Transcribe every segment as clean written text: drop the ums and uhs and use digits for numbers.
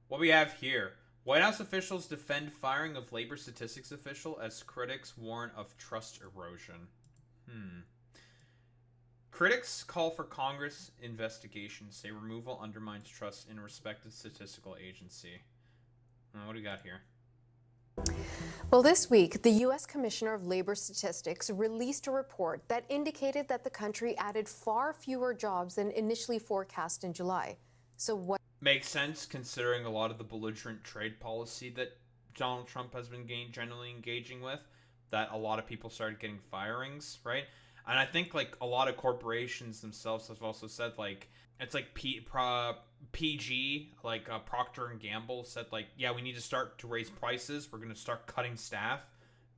What we have here. White House officials defend firing of labor statistics official as critics warn of trust erosion. Hmm. Critics call for Congress investigation, say removal undermines trust in a respected statistical agency. What do we got here? Well, this week, the U.S. Commissioner of Labor Statistics released a report that indicated that the country added far fewer jobs than initially forecast in July. So what Makes sense considering a lot of the belligerent trade policy that Donald Trump has been generally engaging with, that a lot of people started getting firings, right? And I think like a lot of corporations themselves have also said like it's like PG, like Procter and Gamble said like, yeah, we need to start to raise prices. We're gonna start cutting staff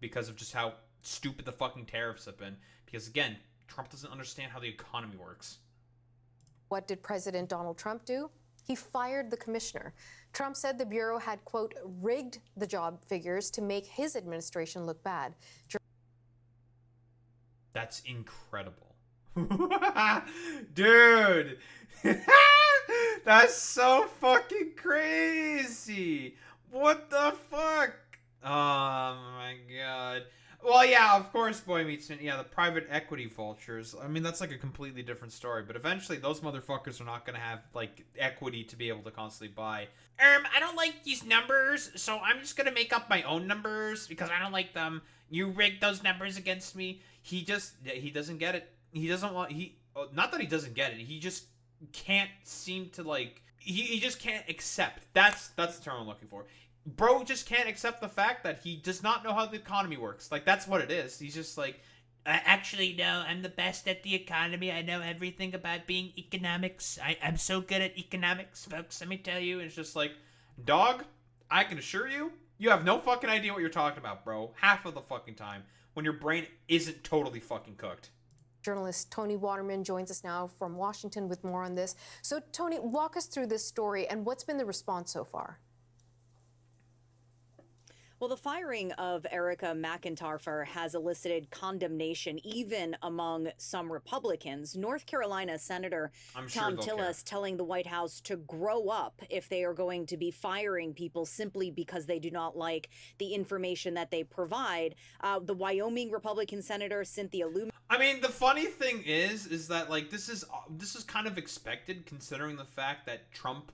because of just how stupid the fucking tariffs have been. Because again, Trump doesn't understand how the economy works. what did President Donald Trump do? He fired the commissioner. Trump said the Bureau had, quote, rigged the job figures to make his administration look bad. That's incredible. Dude. That's so fucking crazy. What the fuck? Oh my god. Well, yeah, of course, Boy Meets Man. Yeah, the private equity vultures. I mean, that's like a completely different story. But eventually, those motherfuckers are not going to have, like, equity to be able to constantly buy. I don't like these numbers, so I'm just going to make up my own numbers because I don't like them. You rigged those numbers against me. He doesn't get it. He doesn't want, not that he doesn't get it. He just can't seem to, like, he just can't accept. That's the term I'm looking for. Bro just can't accept the fact that he does not know how the economy works. Like, that's what it is. He's just like, actually, no, I'm the best at the economy. I know everything about being economics. I'm so good at economics, folks. Let me tell you. It's just like, dog, I can assure you, you have no fucking idea what you're talking about, bro. Half of the fucking time when your brain isn't totally fucking cooked. Journalist Tony Waterman joins us now from Washington with more on this. So, Tony, walk us through this story and what's been the response so far? Well, the firing of Erica McIntyre has elicited condemnation even among some Republicans. North Carolina Senator I'm sure Tom they'll care. Tillis telling the White House to grow up if they are going to be firing people simply because they do not like the information that they provide. The Wyoming Republican Senator Cynthia Lumen. I mean, the funny thing is that like this is kind of expected considering the fact that Trump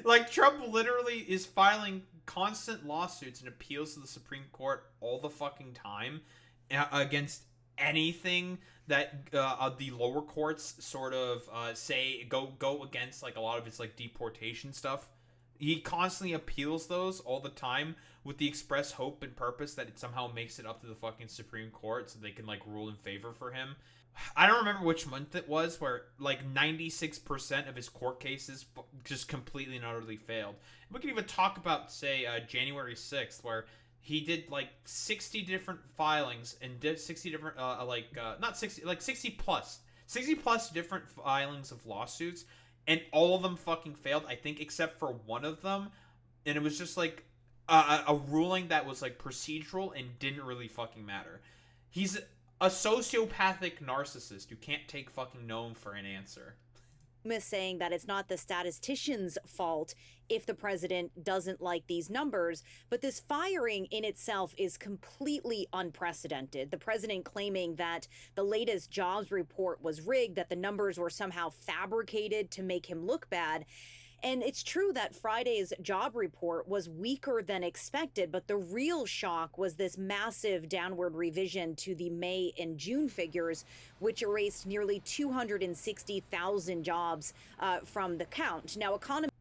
like Trump literally is filing constant lawsuits and appeals to the Supreme Court all the fucking time against anything that the lower courts sort of say go against, like a lot of its like deportation stuff. He constantly appeals those all the time with the express hope and purpose that it somehow makes it up to the fucking Supreme Court so they can like rule in favor for him. I don't remember which month it was where like 96% of his court cases just completely and utterly failed. We can even talk about, say, January 6th, where he did like 60 different filings and did 60 different, not 60, like 60 plus different filings of lawsuits, and all of them fucking failed, I think, except for one of them. And it was just like a ruling that was like procedural and didn't really fucking matter. He's a sociopathic narcissist who can't take fucking no for an answer. Saying that it's not the statistician's fault if the president doesn't like these numbers, but this firing in itself is completely unprecedented. The president claiming that the latest jobs report was rigged, that the numbers were somehow fabricated to make him look bad. And it's true that Friday's job report was weaker than expected, but the real shock was this massive downward revision to the May and June figures, which erased nearly 260,000 jobs from the count. Now, economists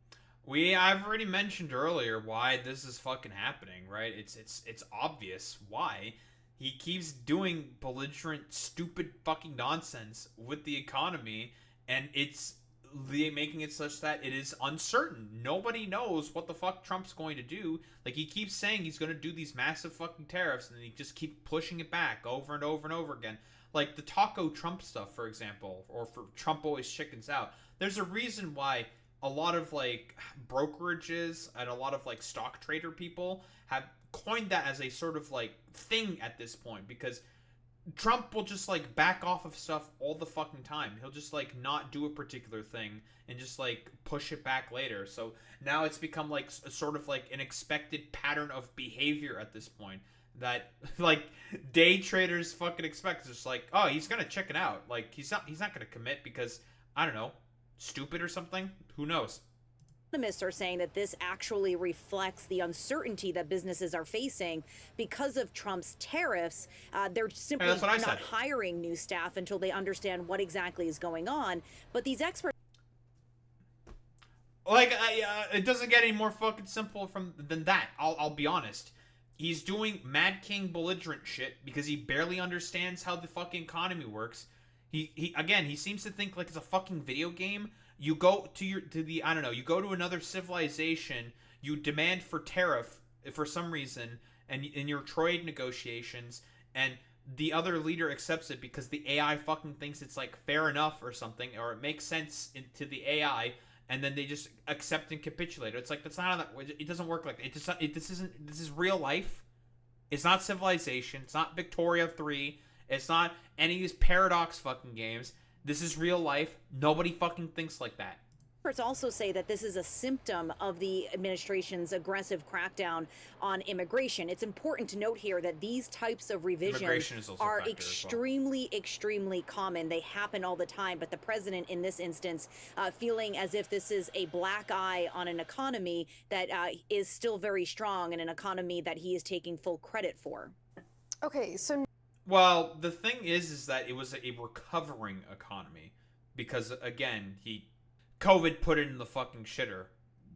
I've already mentioned earlier why this is fucking happening, right? It's obvious why. He keeps doing belligerent, stupid fucking nonsense with the economy, and it's making it such that it is uncertain. Nobody knows what the fuck Trump's going to do. Like, he keeps saying he's going to do these massive fucking tariffs, and he just keep pushing it back over and over and over again. Like the Taco Trump stuff, for example, or for Trump always chickens out. There's a reason why a lot of like brokerages and a lot of like stock trader people have coined that as a sort of like thing at this point, because Trump will just like back off of stuff all the fucking time. He'll just like not do a particular thing and just like push it back later. So now it's become like a sort of like an expected pattern of behavior at this point that like day traders fucking expect. It's just like, oh, he's gonna check it out. Like he's not gonna commit because I don't know, stupid or something. Who knows? Economists are saying that this actually reflects the uncertainty that businesses are facing because of Trump's tariffs. They're simply not hiring new staff until they understand what exactly is going on. But these experts, like, it doesn't get any more fucking simple than that. I'll be honest. He's doing Mad King belligerent shit because he barely understands how the fucking economy works. He seems to think like it's a fucking video game. You go you go to another civilization, you demand for tariff for some reason, and in your trade negotiations, and the other leader accepts it because the AI fucking thinks it's like fair enough or something, or it makes sense to the AI, and then they just accept and capitulate. It's like that's not how that. It doesn't work like that. This is real life. It's not Civilization. It's not Victoria 3. It's not any of these paradox fucking games. This is real life. Nobody fucking thinks like that. experts also say that this is a symptom of the administration's aggressive crackdown on immigration. It's important to note here that these types of revisions are extremely common. They happen all the time, but the president in this instance feeling as if this is a black eye on an economy that is still very strong and an economy that he is taking full credit for. Okay, so... Well, the thing is that it was a recovering economy because, again, COVID put it in the fucking shitter,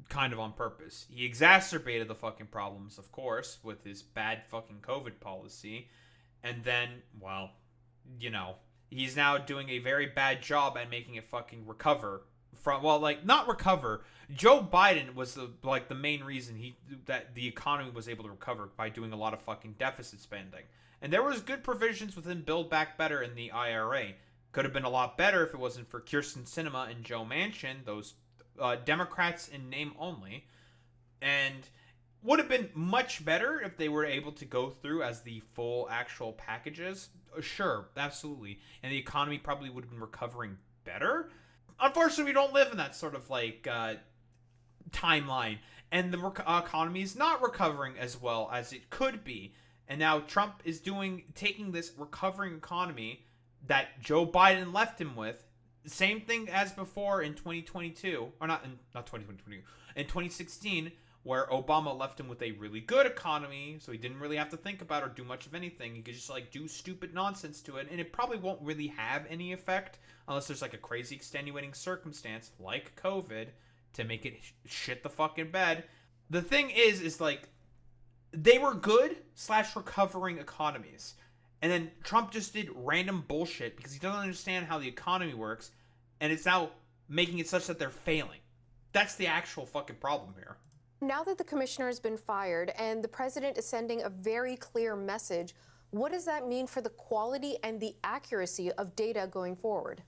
kind of on purpose. He exacerbated the fucking problems, of course, with his bad fucking COVID policy. And then, well, he's now doing a very bad job at making it fucking recover. Not recover. Joe Biden was the main reason that the economy was able to recover by doing a lot of fucking deficit spending. And there was good provisions within Build Back Better in the IRA. Could have been a lot better if it wasn't for Kyrsten Sinema and Joe Manchin, those Democrats in name only. And would have been much better if they were able to go through as the full actual packages. Sure, absolutely. And the economy probably would have been recovering better. Unfortunately, we don't live in that sort of timeline. And the economy is not recovering as well as it could be. And now Trump is taking this recovering economy that Joe Biden left him with, same thing as before in 2022, or not 2022, in 2016, where Obama left him with a really good economy, so he didn't really have to think about or do much of anything. He could just do stupid nonsense to it, and it probably won't really have any effect unless there's a crazy extenuating circumstance like COVID to make it shit the fucking bed. The thing is they were good / recovering economies. And then Trump just did random bullshit because he doesn't understand how the economy works. And it's now making it such that they're failing. That's the actual fucking problem here. Now that the commissioner has been fired and the president is sending a very clear message, what does that mean for the quality and the accuracy of data going forward?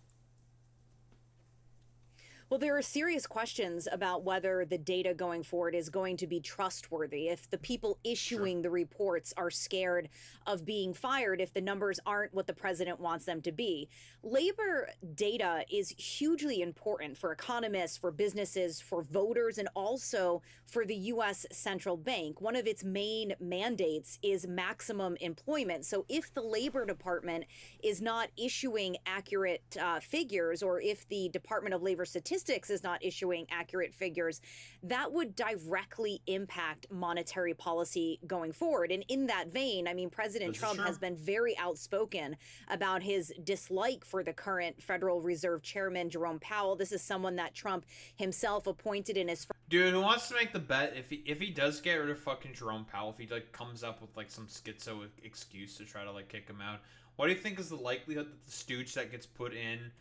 Well, there are serious questions about whether the data going forward is going to be trustworthy. If the people issuing the reports are scared of being fired, if the numbers aren't what the president wants them to be. Labor data is hugely important for economists, for businesses, for voters, and also for the U.S. Central Bank. One of its main mandates is maximum employment. So if the Labor Department is not issuing accurate figures, or if the Department of Labor Statistics is not issuing accurate figures, that would directly impact monetary policy going forward. And in that vein, I mean, President Trump has been very outspoken about his dislike for the current Federal Reserve Chairman, Jerome Powell. This is someone that Trump himself appointed in his... Dude, who wants to make the bet if he does get rid of fucking Jerome Powell, if he comes up with some schizo excuse to try to kick him out, what do you think is the likelihood that the stooge that gets put in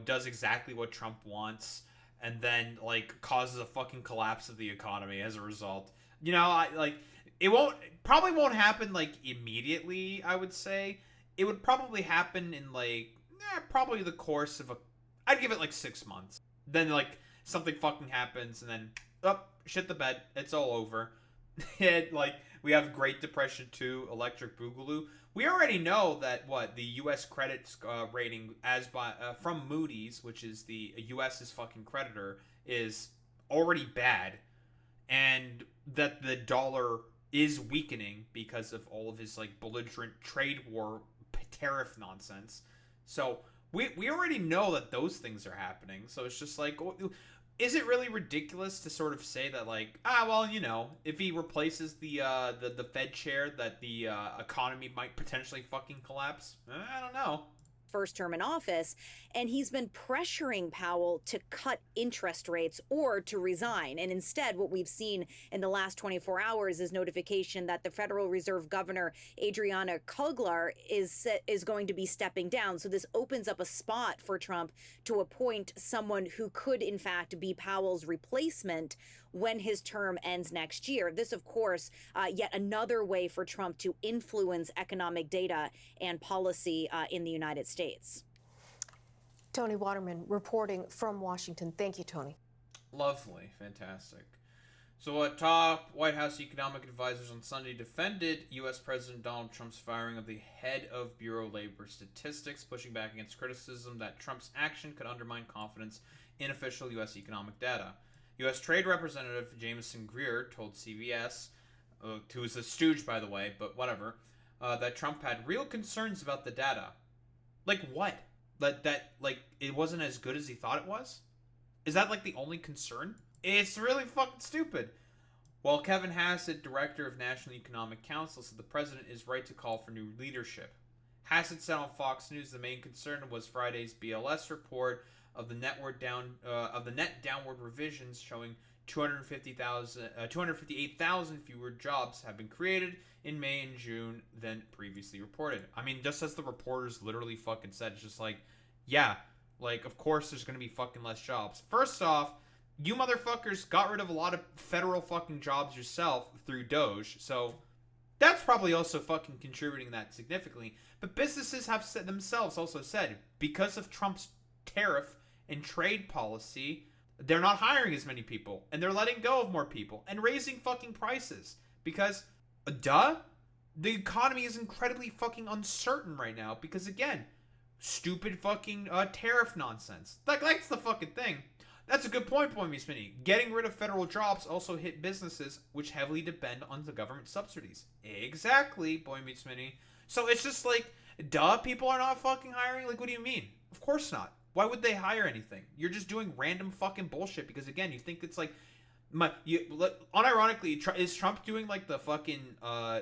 does exactly what Trump wants, and then causes a fucking collapse of the economy as a result? It probably won't happen immediately. I would say it would probably happen in probably the course of I'd give it 6 months. Then something fucking happens, and then shit the bed. It's all over. We have Great Depression 2, Electric Boogaloo. we already know that the U.S. credit rating from Moody's, which is the U.S.'s fucking creditor, is already bad, and that the dollar is weakening because of all of his like belligerent trade war tariff nonsense. So we already know that those things are happening. So it's just like, is it really ridiculous to sort of say that like, well, if he replaces the Fed chair, that the economy might potentially fucking collapse? I don't know. First term in office, and he's been pressuring Powell to cut interest rates or to resign. And instead, what we've seen in the last 24 hours is notification that the Federal Reserve Governor, Adriana Kugler, is going to be stepping down. So this opens up a spot for Trump to appoint someone who could, in fact, be Powell's replacement when his term ends next year. This, of course, yet another way for Trump to influence economic data and policy in the United States. Tony Waterman reporting from Washington. Thank you, Tony. Lovely. Fantastic. So top White House economic advisors on Sunday defended U.S. President Donald Trump's firing of the head of Bureau of Labor Statistics, pushing back against criticism that Trump's action could undermine confidence in official U.S. economic data. U.S. Trade Representative Jameson Greer told CBS, who is a stooge, by the way, but whatever, that Trump had real concerns about the data. Like what? That like, it wasn't as good as he thought it was? Is that, like, the only concern? It's really fucking stupid. Well, Kevin Hassett, director of National Economic Council, said the president is right to call for new leadership. Hassett said on Fox News the main concern was Friday's BLS report of the net downward revisions showing 258,000 fewer jobs have been created in May and June than previously reported. I mean, just as the reporters literally fucking said, it's just like, yeah, like, of course there's gonna be fucking less jobs. First off, you motherfuckers got rid of a lot of federal fucking jobs yourself through Doge, so that's probably also fucking contributing that significantly. But businesses have said themselves also said, because of Trump's tariff and trade policy, they're not hiring as many people, and they're letting go of more people and raising fucking prices because, the economy is incredibly fucking uncertain right now because, again, stupid fucking tariff nonsense. That's the fucking thing. That's a good point, Boy Meets Mini. Getting rid of federal jobs also hit businesses which heavily depend on the government subsidies. Exactly, Boy Meets Mini. So it's just like, people are not fucking hiring? Like, what do you mean? Of course not. Why would they hire anything? You're just doing random fucking bullshit because, again, you think it's like, unironically, is Trump doing like the fucking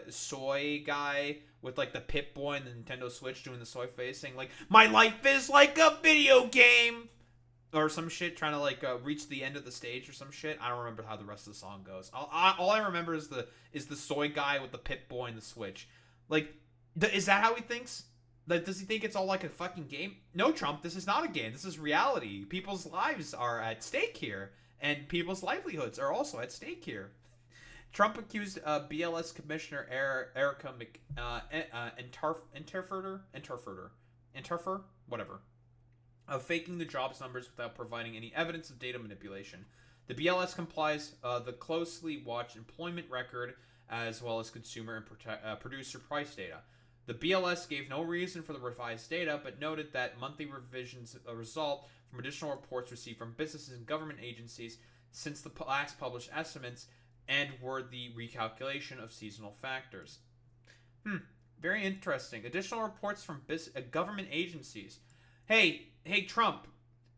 soy guy with like the Pip-Boy and the Nintendo Switch doing the soy face, saying like, my life is like a video game, or some shit, trying to like reach the end of the stage or some shit? I don't remember how the rest of the song goes. All I remember is the soy guy with the Pip-Boy and the Switch. Like, is that how he thinks? Like, does he think it's all like a fucking game? No, Trump, this is not a game. This is reality. People's lives are at stake here. And people's livelihoods are also at stake here. Trump accused BLS Commissioner Erica Interfer, whatever, of faking the jobs numbers without providing any evidence of data manipulation. The BLS complies the closely watched employment record as well as consumer and producer price data. The BLS gave no reason for the revised data, but noted that monthly revisions result from additional reports received from businesses and government agencies since the last published estimates and were the recalculation of seasonal factors. Very interesting. Additional reports from government agencies. Hey, Trump,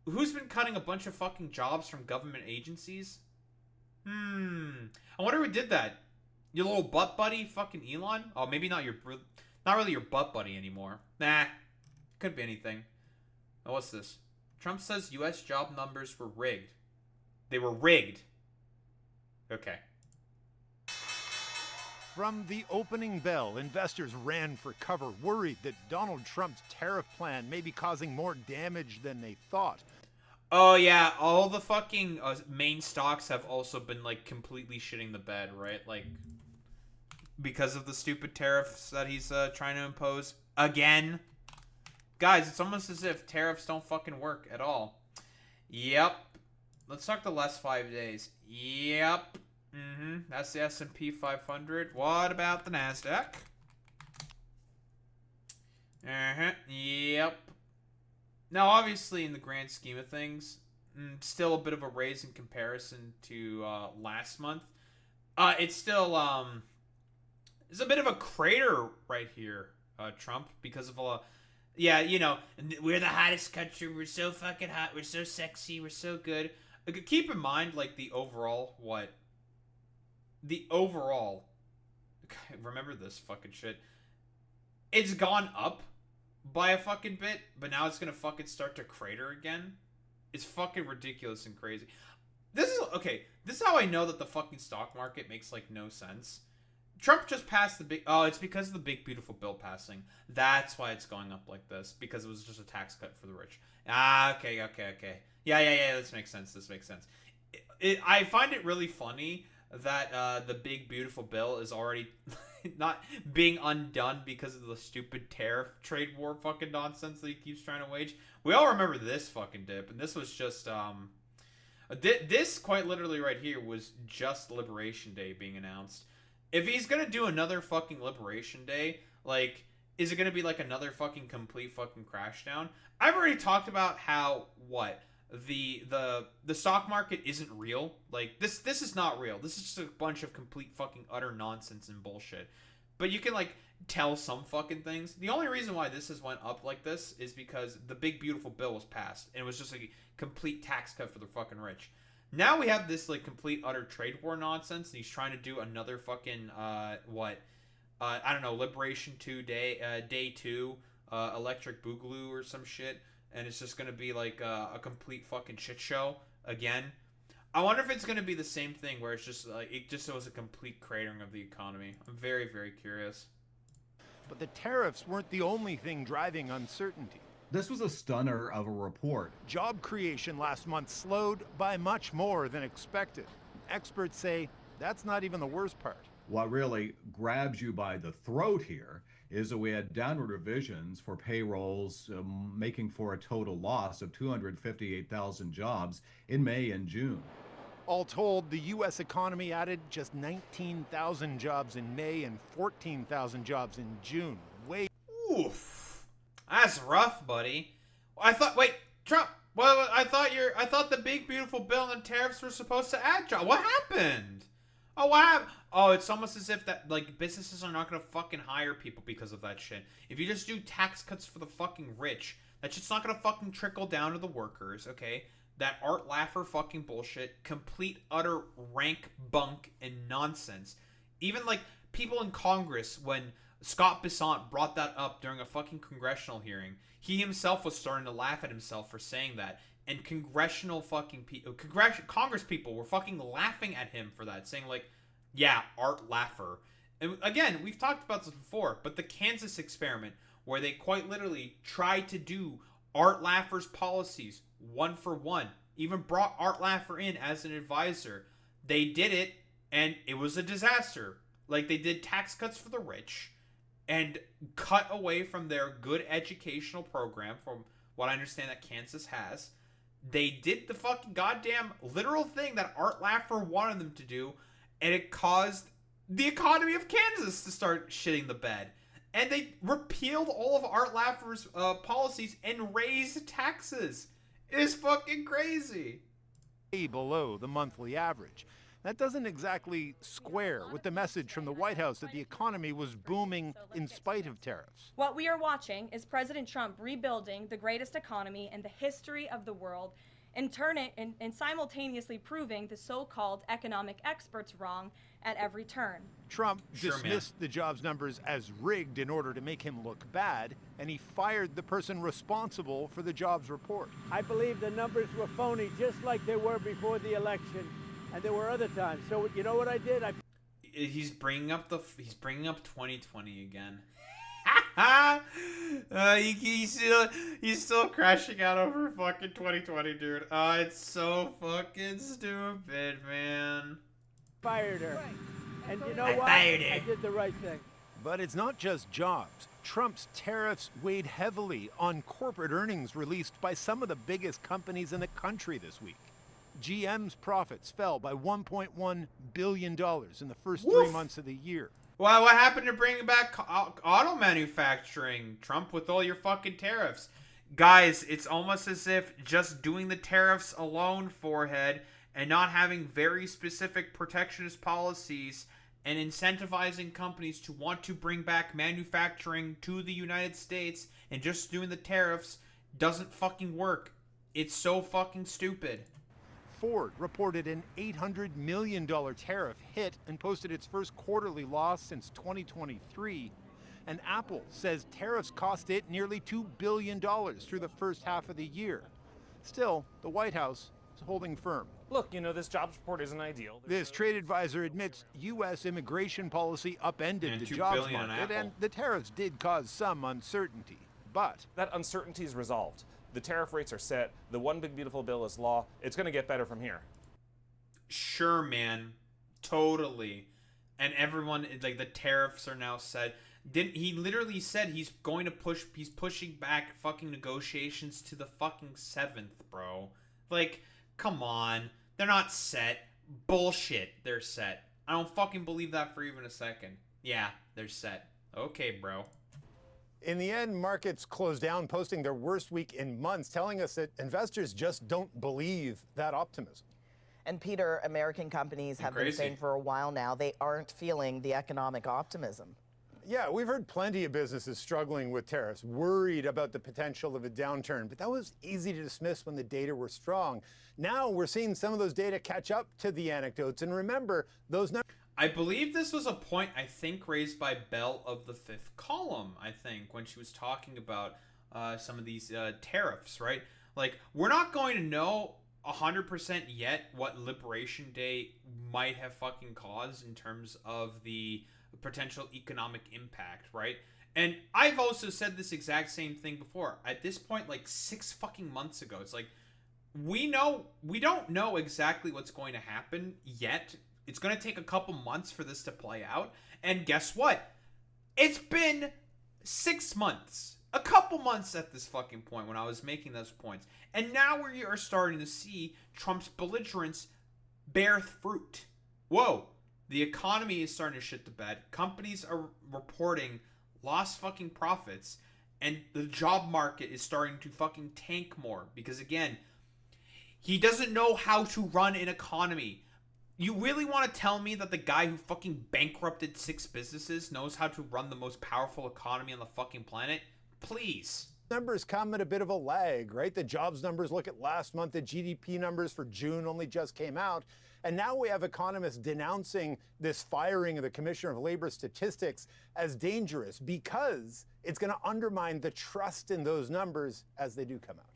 who's been cutting a bunch of fucking jobs from government agencies? I wonder who did that. Your little butt buddy, fucking Elon? Oh, maybe not really your butt buddy anymore. Nah, could be anything. Oh, what's this? Trump says U.S. job numbers were rigged. They were rigged. Okay. From the opening bell, investors ran for cover, worried that Donald Trump's tariff plan may be causing more damage than they thought. Oh, yeah, all the fucking main stocks have also been, like, completely shitting the bed, right? Like, because of the stupid tariffs that he's trying to impose again. Guys, it's almost as if tariffs don't fucking work at all. Yep. Let's talk the last 5 days. Yep. That's the S&P 500. What about the NASDAQ? Yep. Now, obviously, in the grand scheme of things, still a bit of a raise in comparison to last month. It's still it's a bit of a crater right here, Trump, because of yeah, you know, we're the hottest country. We're so fucking hot. We're so sexy. We're so good. Keep in mind, like, the overall, remember this fucking shit. It's gone up by a fucking bit, but now it's gonna fucking start to crater again. It's fucking ridiculous and crazy. This is how I know that the fucking stock market makes, like, no sense. Trump just passed the big... Oh, it's because of the big, beautiful bill passing. That's why it's going up like this. Because it was just a tax cut for the rich. Okay. Yeah, this makes sense. I find it really funny that the big, beautiful bill is already not being undone because of the stupid tariff trade war fucking nonsense that he keeps trying to wage. We all remember this fucking dip, and this was just... This, quite literally right here, was just Liberation Day being announced. If he's gonna do another fucking Liberation Day, like, is it gonna be like another fucking complete fucking crash down? I've already talked about how the stock market isn't real. Like, this is not real. This is just a bunch of complete fucking utter nonsense and bullshit. But you can, like, tell some fucking things. The only reason why this has went up like this is because the big beautiful bill was passed, and it was just a complete tax cut for the fucking rich. Now we have this, like, complete utter trade war nonsense, and he's trying to do another fucking I don't know, Liberation 2 day 2 Electric Boogaloo or some shit, and it's just gonna be like a complete fucking shit show again. I wonder if it's gonna be the same thing where it's just like it just was a complete cratering of the economy. I'm very, very curious. But the tariffs weren't the only thing driving uncertainty. This was a stunner of a report. Job creation last month slowed by much more than expected. Experts say that's not even the worst part. What really grabs you by the throat here is that we had downward revisions for payrolls, making for a total loss of 258,000 jobs in May and June. All told, the U.S. economy added just 19,000 jobs in May and 14,000 jobs in June. Oof. That's rough, buddy. Trump. Well, I thought the big beautiful bill and the tariffs were supposed to add jobs. What happened? Oh, it's almost as if that, like, businesses are not gonna fucking hire people because of that shit. If you just do tax cuts for the fucking rich, that shit's not gonna fucking trickle down to the workers, okay? That Art Laffer fucking bullshit, complete utter rank bunk and nonsense. Even, like, people in Congress, when Scott Bessant brought that up during a fucking congressional hearing, he himself was starting to laugh at himself for saying that, and Congress people were fucking laughing at him for that, saying, like, yeah, Art Laffer. And again, we've talked about this before, but the Kansas experiment, where they quite literally tried to do Art Laffer's policies one for one, even brought Art Laffer in as an advisor. They did it, and it was a disaster. Like, they did tax cuts for the rich and cut away from their good educational program, from what I understand that Kansas has. They did the fucking goddamn literal thing that Art Laffer wanted them to do, and it caused the economy of Kansas to start shitting the bed. And they repealed all of Art Laffer's policies and raised taxes. It is fucking crazy. Way below the monthly average. That doesn't exactly square with the message from the White House that the economy was booming in spite of tariffs. What we are watching is President Trump rebuilding the greatest economy in the history of the world and simultaneously proving the so-called economic experts wrong at every turn. Trump dismissed the jobs numbers as rigged in order to make him look bad, and he fired the person responsible for the jobs report. I believe the numbers were phony, just like they were before the election, and there were other times. So you know what I did? He's bringing up 2020 again. He's still crashing out over fucking 2020, dude. It's so fucking stupid, man. Fired her. And you know what? Fired her. I did the right thing. But it's not just jobs. Trump's tariffs weighed heavily on corporate earnings released by some of the biggest companies in the country this week. GM's profits fell by $1.1 billion in the first 3 months of the year. Well, what happened to bringing back auto manufacturing, Trump, with all your fucking tariffs? Guys, it's almost as if just doing the tariffs alone, forehead, and not having very specific protectionist policies and incentivizing companies to want to bring back manufacturing to the United States and just doing the tariffs doesn't fucking work. It's so fucking stupid. Ford reported an $800 million tariff hit and posted its first quarterly loss since 2023. And Apple says tariffs cost it nearly $2 billion through the first half of the year. Still, the White House is holding firm. Look, this jobs report isn't ideal. This trade advisor admits U.S. immigration policy upended the jobs market, and the tariffs did cause some uncertainty. But that uncertainty is resolved. The tariff rates are set. The one big beautiful bill is law. It's going to get better from here. Sure, man. Totally. And everyone, like, the tariffs are now set. He literally said he's pushing back fucking negotiations to the fucking 7th, bro. Like, come on. They're not set. Bullshit. They're set. I don't fucking believe that for even a second. Yeah, they're set. Okay, bro. In the end, markets closed down, posting their worst week in months, telling us that investors just don't believe that optimism. And Peter, American companies have been saying for a while now they aren't feeling the economic optimism. Yeah, we've heard plenty of businesses struggling with tariffs, worried about the potential of a downturn, but that was easy to dismiss when the data were strong. Now we're seeing some of those data catch up to the anecdotes, and remember, those numbers... I believe this was a point, raised by Bell of the Fifth Column, when she was talking about some of these tariffs, right? Like, we're not going to know 100% yet what Liberation Day might have fucking caused in terms of the potential economic impact, right? And I've also said this exact same thing before. At this point, like 6 fucking months ago, it's like, we don't know exactly what's going to happen yet. It's going to take a couple months for this to play out. And guess what? It's been 6 months. A couple months at this fucking point when I was making those points. And now we are starting to see Trump's belligerence bear fruit. Whoa. The economy is starting to shit the bed. Companies are reporting lost fucking profits. And the job market is starting to fucking tank more. Because again, he doesn't know how to run an economy. You really want to tell me that the guy who fucking bankrupted 6 businesses knows how to run the most powerful economy on the fucking planet? Please. Numbers come at a bit of a lag, right? The jobs numbers look at last month. The GDP numbers for June only just came out. And now we have economists denouncing this firing of the Commissioner of Labor Statistics as dangerous because it's going to undermine the trust in those numbers as they do come out.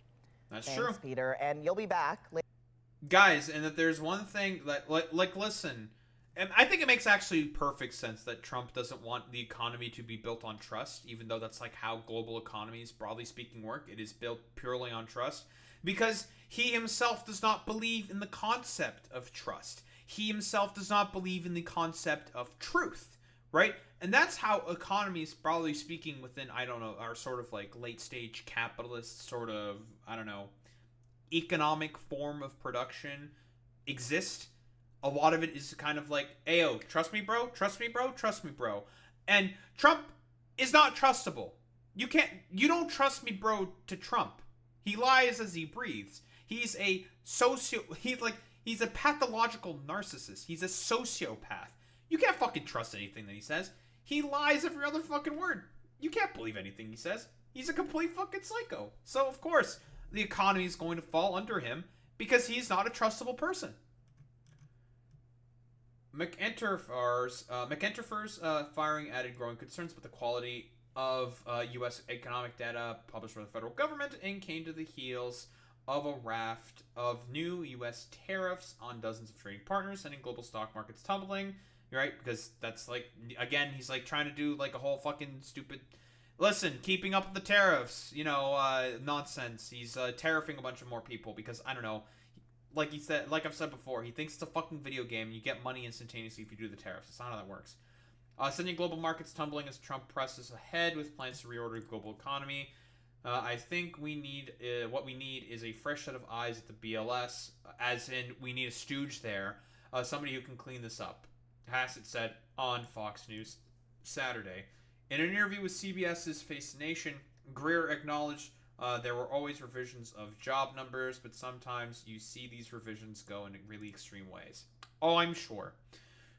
That's Thanks, true. Peter. And you'll be back later. Guys, and that there's one thing that, listen, and I think it makes actually perfect sense that Trump doesn't want the economy to be built on trust, even though that's like how global economies, broadly speaking, work. It is built purely on trust, because he himself does not believe in the concept of trust. He himself does not believe in the concept of truth, right? And that's how economies, broadly speaking, within, our sort of like late stage capitalist sort of, economic form of production exist. A lot of it is kind of like, ayo, trust me, bro, trust me, bro, trust me, bro. And Trump is not trustable. You don't trust me, bro, to Trump. He lies as he breathes. He's a pathological narcissist. He's a sociopath. You can't fucking trust anything that he says. He lies every other fucking word. You can't believe anything he says. He's a complete fucking psycho. So, of course, the economy is going to fall under him because he's not a trustable person. McEnterfer's firing added growing concerns with the quality of U.S. economic data published by the federal government and came to the heels of a raft of new U.S. tariffs on dozens of trading partners, sending global stock markets tumbling. Right? Because that's like, again, he's like trying to do like a whole fucking stupid... Listen, keeping up with the tariffs, nonsense. He's tariffing a bunch of more people because, like I've said before, he thinks it's a fucking video game and you get money instantaneously if you do the tariffs. That's not how that works. Sending global markets tumbling as Trump presses ahead with plans to reorder the global economy. I think what we need is a fresh set of eyes at the BLS, as in we need a stooge there, somebody who can clean this up. Hassett said on Fox News. Saturday. In an interview with CBS's Face the Nation, Greer acknowledged there were always revisions of job numbers, but sometimes you see these revisions go in really extreme ways. Oh, I'm sure.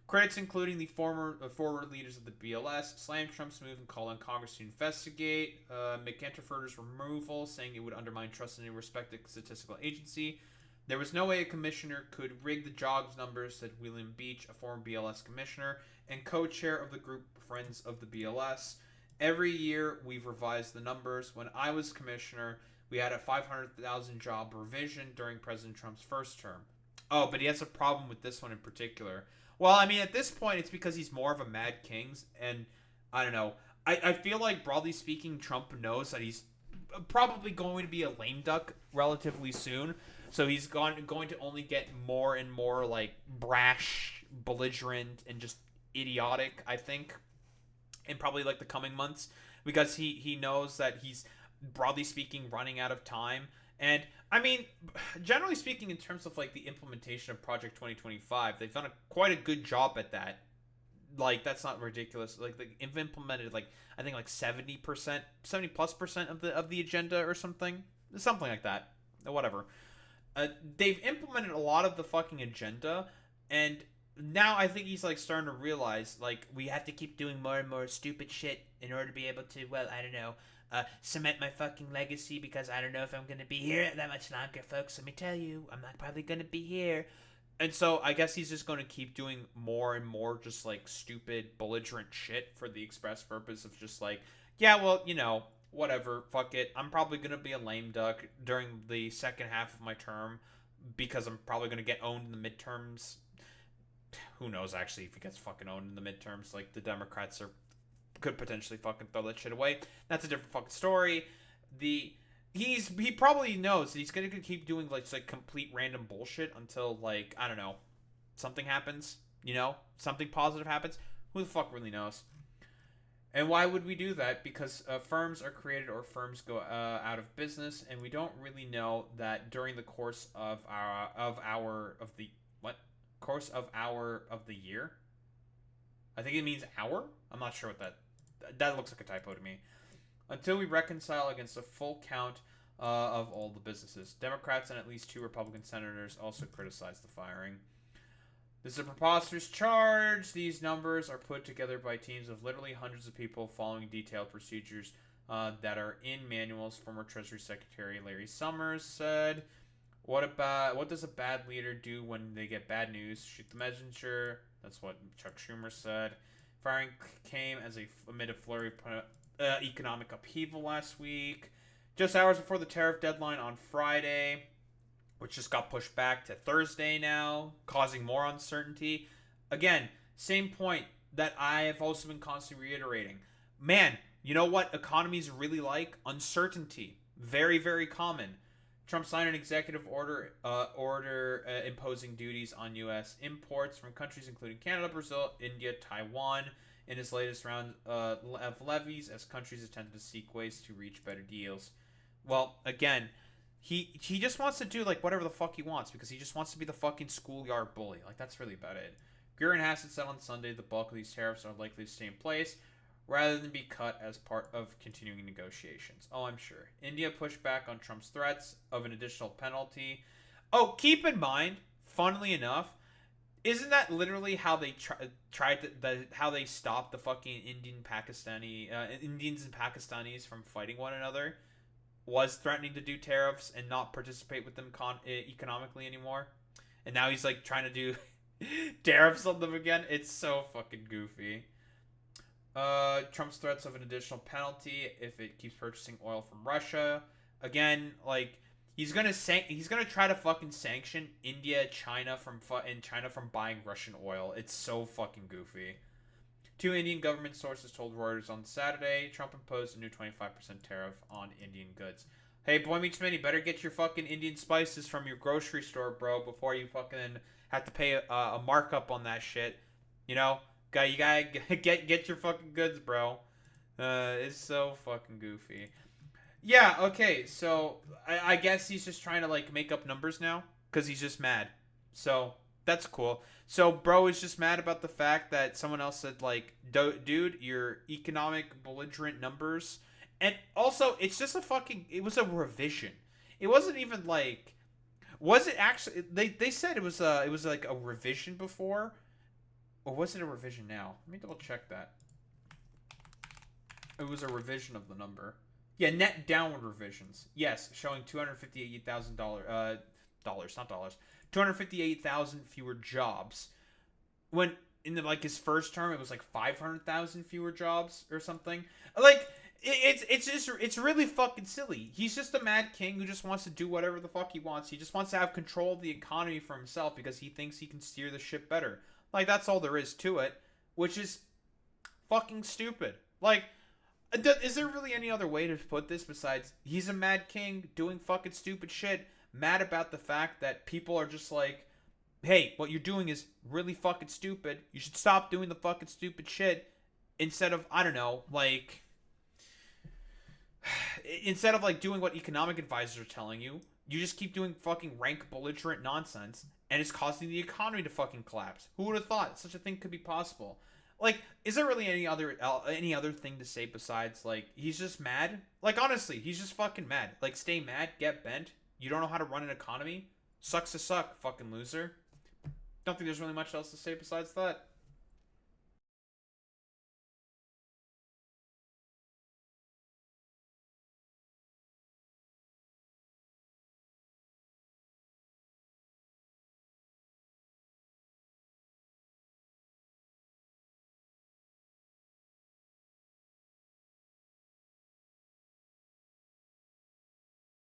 Critics, including the forward leaders of the BLS, slammed Trump's move and called on Congress to investigate McIntyre's removal, saying it would undermine trust in a respected statistical agency. There was no way a commissioner could rig the jobs numbers, said William Beach, a former BLS commissioner and co-chair of the group Friends of the BLS. Every year, we've revised the numbers. When I was commissioner, we had a 500,000 job revision during President Trump's first term. Oh, but he has a problem with this one in particular. Well, I mean, at this point, it's because he's more of a Mad Kings, and I don't know. I feel like, broadly speaking, Trump knows that he's probably going to be a lame duck relatively soon, so he's going to only get more and more, like, brash, belligerent, and just idiotic, I think, in probably, like, the coming months, because he knows that he's, broadly speaking, running out of time. And, I mean, generally speaking, in terms of, like, the implementation of Project 2025, they've done quite a good job at that. Like, that's not ridiculous. Like, they've implemented, like, I think, like, 70%, 70+% of the agenda or something. Something like that. Whatever. They've implemented a lot of the fucking agenda, and now I think he's, like, starting to realize, like, we have to keep doing more and more stupid shit in order to be able to, well, I don't know, cement my fucking legacy, because I don't know if I'm going to be here that much longer, folks. Let me tell you, I'm not probably going to be here. And so I guess he's just going to keep doing more and more just, like, stupid, belligerent shit for the express purpose of just, like, yeah, well, you know, whatever, fuck it. I'm probably going to be a lame duck during the second half of my term because I'm probably going to get owned in the midterms. Who knows, actually, if he gets fucking owned in the midterms. Like, the Democrats could potentially fucking throw that shit away. That's a different fucking story. He probably knows that he's gonna keep doing like complete random bullshit until, like, I don't know, something happens, you know, something positive happens. Who the fuck really knows? And why would we do that? Because firms are created or firms go out of business, and we don't really know that during the course of the year. I think it means hour. I'm not sure what that looks like a typo to me. Until we reconcile against a full count of all the businesses. Democrats and at least 2 Republican senators also criticized the firing. This is a preposterous charge. These numbers are put together by teams of literally hundreds of people following detailed procedures that are in manuals, former Treasury Secretary Larry Summers said. What does a bad leader do when they get bad news? Shoot the messenger. That's what Chuck Schumer said. Firing came amid a flurry of economic upheaval last week. Just hours before the tariff deadline on Friday, which just got pushed back to Thursday now, causing more uncertainty. Again, same point that I have also been constantly reiterating. Man, you know what economies really like? Uncertainty. Very, very common. Trump signed an executive order imposing duties on U.S. imports from countries including Canada, Brazil, India, Taiwan in his latest round of levies as countries attempted to seek ways to reach better deals. Well, again, he just wants to do like whatever the fuck he wants because he just wants to be the fucking schoolyard bully. Like, that's really about it. Greer and Hassett said on Sunday the bulk of these tariffs are likely to stay in place rather than be cut as part of continuing negotiations. Oh, I'm sure. India pushed back on Trump's threats of an additional penalty. Oh, keep in mind, funnily enough, isn't that literally how they how they stopped the fucking Indians and Pakistanis from fighting one another? Was threatening to do tariffs and not participate with them economically anymore. And now he's like trying to do tariffs on them again. It's so fucking goofy. Trump's threats of an additional penalty if it keeps purchasing oil from Russia. Again, like he's gonna try to fucking sanction India, China from buying Russian oil. It's so fucking goofy. 2 Indian government sources told Reuters on Saturday Trump imposed a new 25% tariff on Indian goods. Hey, Boy Meets Mini, better get your fucking Indian spices from your grocery store, bro, before you fucking have to pay a markup on that shit. You know? You gotta get your fucking goods, bro. It's so fucking goofy. Yeah, okay, so I guess he's just trying to, like, make up numbers now, because he's just mad. So, that's cool. So bro is just mad about the fact that someone else said like, dude, your economic belligerent numbers. And also, it's just it was a revision. It wasn't even like, was it actually, they said it was like a revision before, or was it a revision now? Let me double check that. It was a revision of the number. Yeah, net downward revisions. Yes, showing $258,000 not dollars. 258,000 fewer jobs. When in like his first term, it was like 500,000 fewer jobs or something. Like it's really fucking silly. He's just a mad king who just wants to do whatever the fuck he wants. He just wants to have control of the economy for himself because he thinks he can steer the ship better. Like that's all there is to it, which is fucking stupid. Like, is there really any other way to put this besides he's a mad king doing fucking stupid shit, mad about the fact that people are just like, hey, what you're doing is really fucking stupid. You should stop doing the fucking stupid shit instead of, I don't know, like, instead of like doing what economic advisors are telling you, you just keep doing fucking rank belligerent nonsense and it's causing the economy to fucking collapse. Who would have thought such a thing could be possible? Like, is there really any other thing to say besides like he's just mad? Like honestly, he's just fucking mad. Like stay mad, get bent. You don't know how to run an economy? Sucks to suck, fucking loser. Don't think there's really much else to say besides that.